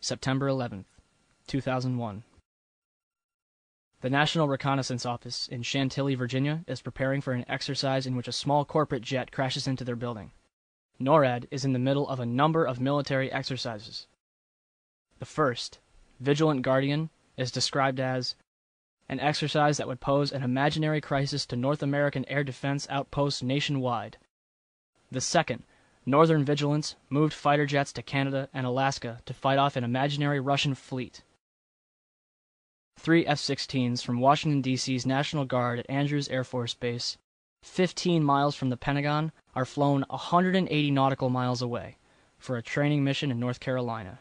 September 11th, 2001. The National Reconnaissance Office in Chantilly, Virginia, is preparing for an exercise in which a small corporate jet crashes into their building. NORAD is in the middle of a number of military exercises. The first, Vigilant Guardian, is described as an exercise that would pose an imaginary crisis to North American air defense outposts nationwide. The second, Northern Vigilance, moved fighter jets to Canada and Alaska to fight off an imaginary Russian fleet. 3 F-16s from Washington, D.C.'s National Guard at Andrews Air Force Base, 15 miles from the Pentagon, are flown 180 nautical miles away for a training mission in North Carolina.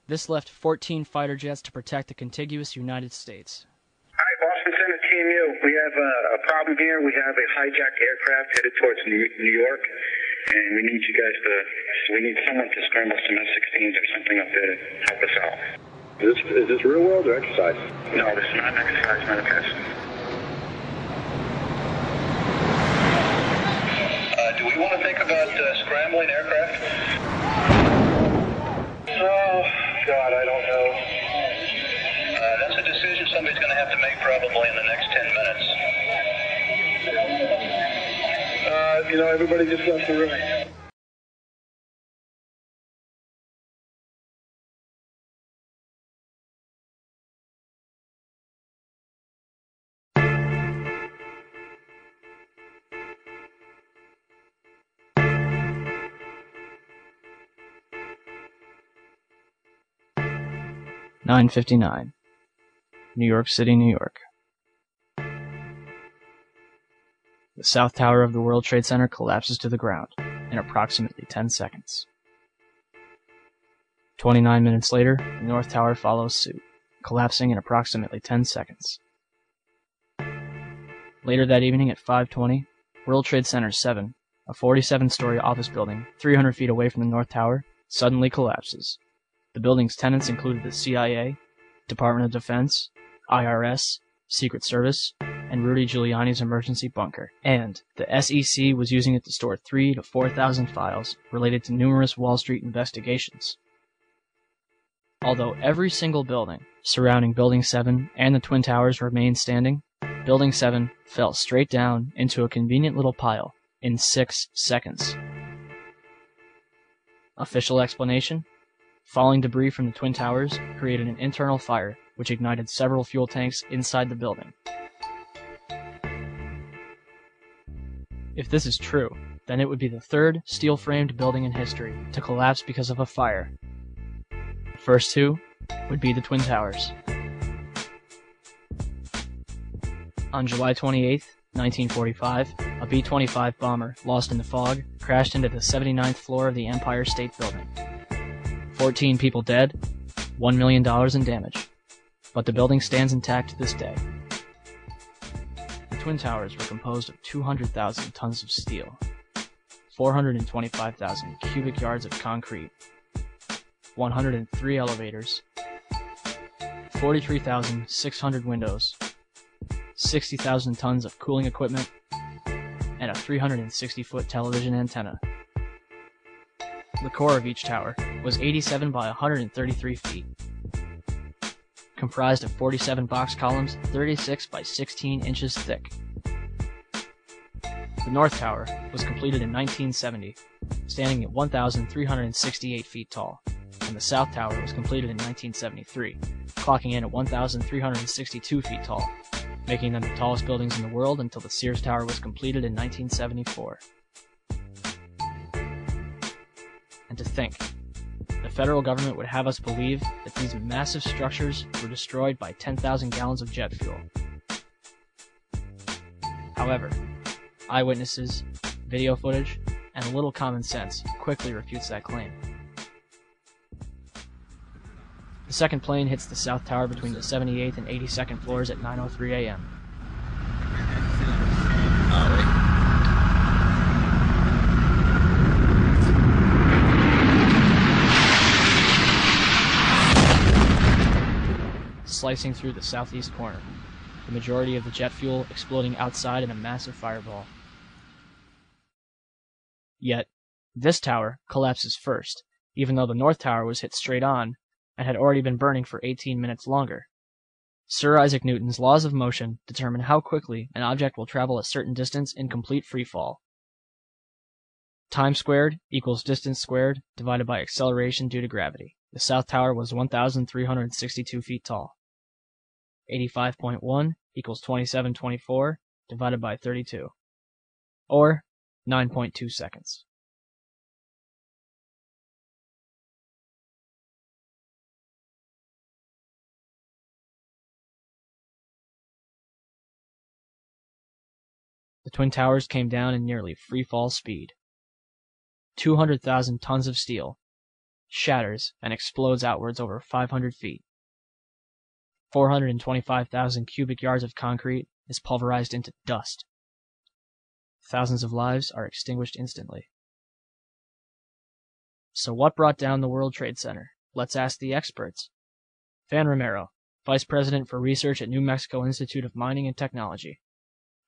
This left 14 fighter jets to protect the contiguous United States. Hi, Boston Center, Team U. We have a problem here. We have a hijacked aircraft headed towards New York, and we need you guys we need someone to scramble some F-16s or something up there to help us out. Is this real world or exercise? No, this is not an exercise, not a test. Do we want to think about scrambling aircraft? Oh, God, I don't know. That's a decision somebody's going to have to make probably in the next 10 minutes. Everybody just left the room. (9:59), New York City, New York. The South Tower of the World Trade Center collapses to the ground in approximately 10 seconds. 29 minutes later, the North Tower follows suit, collapsing in approximately 10 seconds. Later that evening at 5:20, World Trade Center 7, a 47-story office building 300 feet away from the North Tower, suddenly collapses. The building's tenants included the CIA, Department of Defense, IRS, Secret Service, and Rudy Giuliani's emergency bunker, and the SEC was using it to store 3,000 to 4,000 files related to numerous Wall Street investigations. Although every single building surrounding Building 7 and the Twin Towers remained standing, Building 7 fell straight down into a convenient little pile in 6 seconds. Official explanation? Falling debris from the Twin Towers created an internal fire which ignited several fuel tanks inside the building. If this is true, then it would be the third steel-framed building in history to collapse because of a fire. The first two would be the Twin Towers. On July 28, 1945, a B-25 bomber, lost in the fog, crashed into the 79th floor of the Empire State Building. 14 people dead, $1 million in damage. But the building stands intact to this day. The Twin Towers were composed of 200,000 tons of steel, 425,000 cubic yards of concrete, 103 elevators, 43,600 windows, 60,000 tons of cooling equipment, and a 360-foot television antenna. The core of each tower was 87 by 133 feet, comprised of 47 box columns 36 by 16 inches thick. The North Tower was completed in 1970, standing at 1,368 feet tall, and the South Tower was completed in 1973, clocking in at 1,362 feet tall, making them the tallest buildings in the world until the Sears Tower was completed in 1974. And to think, the federal government would have us believe that these massive structures were destroyed by 10,000 gallons of jet fuel. However, eyewitnesses, video footage, and a little common sense quickly refutes that claim. The second plane hits the South Tower between the 78th and 82nd floors at 9:03 a.m. Slicing through the southeast corner, the majority of the jet fuel exploding outside in a massive fireball. Yet, this tower collapses first, even though the North Tower was hit straight on, and had already been burning for 18 minutes longer. Sir Isaac Newton's laws of motion determine how quickly an object will travel a certain distance in complete free fall. Time squared equals distance squared divided by acceleration due to gravity. The South Tower was 1,362 feet tall. 85.1 equals 2724 divided by 32, or 9.2 seconds. The Twin Towers came down in nearly free fall speed. 200,000 tons of steel shatters and explodes outwards over 500 feet. 425,000 cubic yards of concrete is pulverized into dust. Thousands of lives are extinguished instantly. So what brought down the World Trade Center? Let's ask the experts. Van Romero, Vice President for Research at New Mexico Institute of Mining and Technology.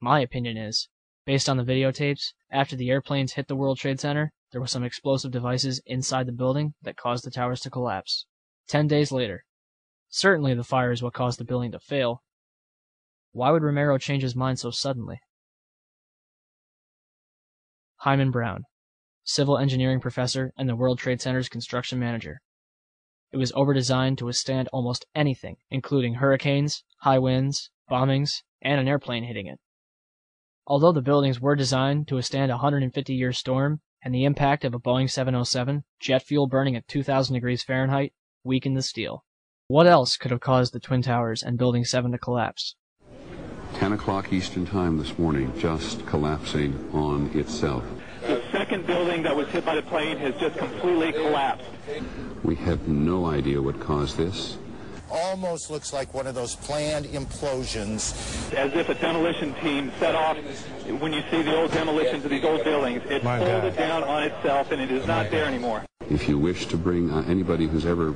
My opinion is, based on the videotapes, after the airplanes hit the World Trade Center, there were some explosive devices inside the building that caused the towers to collapse. 10 days later. Certainly the fire is what caused the building to fail. Why would Romero change his mind so suddenly? Hyman Brown, civil engineering professor and the World Trade Center's construction manager. It was overdesigned to withstand almost anything, including hurricanes, high winds, bombings, and an airplane hitting it. Although the buildings were designed to withstand a 150-year storm and the impact of a Boeing 707, jet fuel burning at 2,000 degrees Fahrenheit weakened the steel. What else could have caused the Twin Towers and Building 7 to collapse? 10 o'clock Eastern Time this morning, just collapsing on itself. The second building that was hit by the plane has just completely collapsed. We have no idea what caused this. Almost looks like one of those planned implosions. As if a demolition team set off, when you see the old demolitions of these old buildings, it folded down on itself and it is not there anymore. If you wish to bring anybody who's ever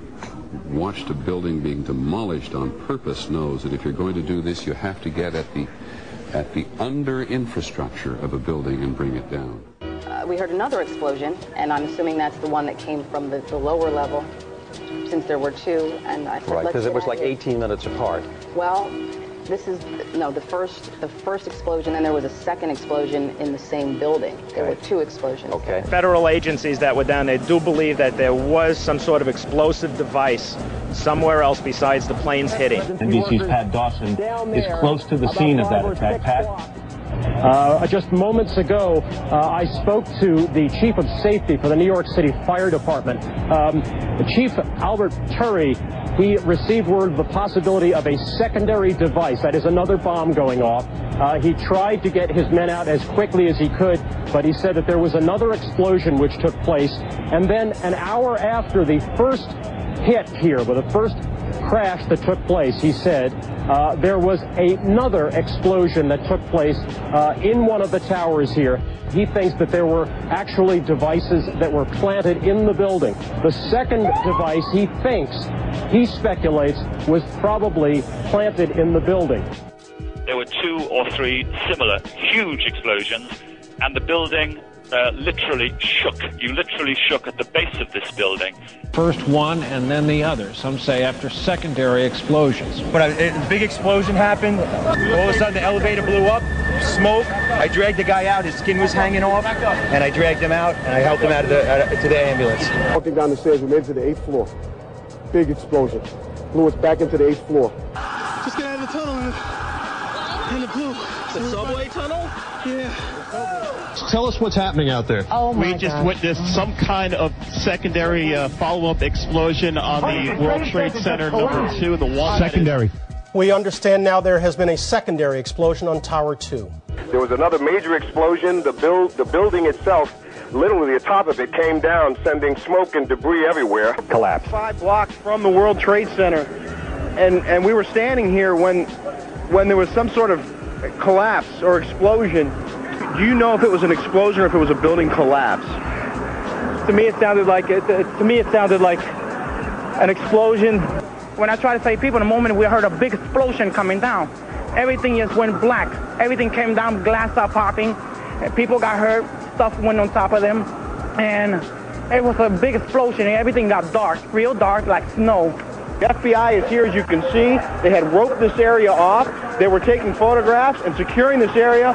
watched a building being demolished on purpose knows that if you're going to do this, you have to get at the under infrastructure of a building and bring it down. We heard another explosion, and I'm assuming that's the one that came from the lower level, since there were two. And I said, right, because it was like 18 minutes apart. Well, this is the first explosion, and there was a second explosion in the same building. There were two explosions. Okay. Federal agencies that were down there do believe that there was some sort of explosive device somewhere else besides the planes hitting. NBC's Pat Dawson is close to the scene of that attack. Pat? Just moments ago, I spoke to the Chief of Safety for the New York City Fire Department. Chief Albert Turry, he received word of the possibility of a secondary device, that is another bomb going off. He tried to get his men out as quickly as he could, but he said that there was another explosion which took place. And then an hour after the first hit here, with the first crash that took place, he said, there was another explosion that took place in one of the towers here. He thinks that there were actually devices that were planted in the building. The second device, he speculates, was probably planted in the building. There were 2 or 3 similar huge explosions, and the building literally shook. You literally shook at the base of this building. First one and then the other. Some say after secondary explosions. When a big explosion happened, all of a sudden the elevator blew up, smoke. I dragged the guy out. His skin was hanging off, and I dragged him out, and I helped him out to the ambulance. Walking down the stairs, we made it to the 8th floor. Big explosion. Blew us back into the 8th floor. Just get out of the tunnel, and it blew. The subway tunnel? Yeah. Tell us what's happening out there. Oh my God. We just witnessed some kind of secondary follow-up explosion on the World Trade Center number 2, the one secondary. We understand now there has been a secondary explosion on Tower 2. There was another major explosion. The building itself, literally the top of it, came down, sending smoke and debris everywhere. Collapsed. 5 blocks from the World Trade Center, and we were standing here when there was some sort of collapse or explosion. Do you know if it was an explosion or if it was a building collapse? To me, it sounded like an explosion. When I try to save people, in a moment we heard a big explosion coming down. Everything just went black. Everything came down, glass started popping. People got hurt. Stuff went on top of them, and It was a big explosion and everything got dark, real dark, like snow. The FBI is here, as you can see. They had roped this area off. They were taking photographs and securing this area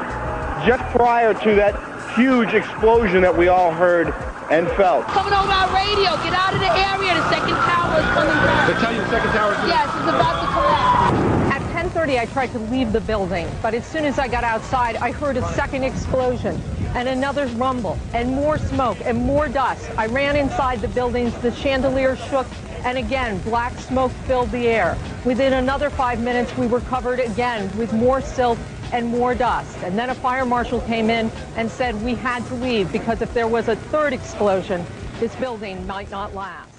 just prior to that huge explosion that we all heard and felt. Coming over our radio, get out of the area, the second tower is coming down. They tell you the second tower is... Yes, it's about to collapse. At 10:30, I tried to leave the building, but as soon as I got outside, I heard a second explosion and another rumble and more smoke and more dust. I ran inside the buildings, the chandelier shook, and again, black smoke filled the air. Within another 5 minutes, we were covered again with more silt and more dust. And then a fire marshal came in and said we had to leave because if there was a third explosion, this building might not last.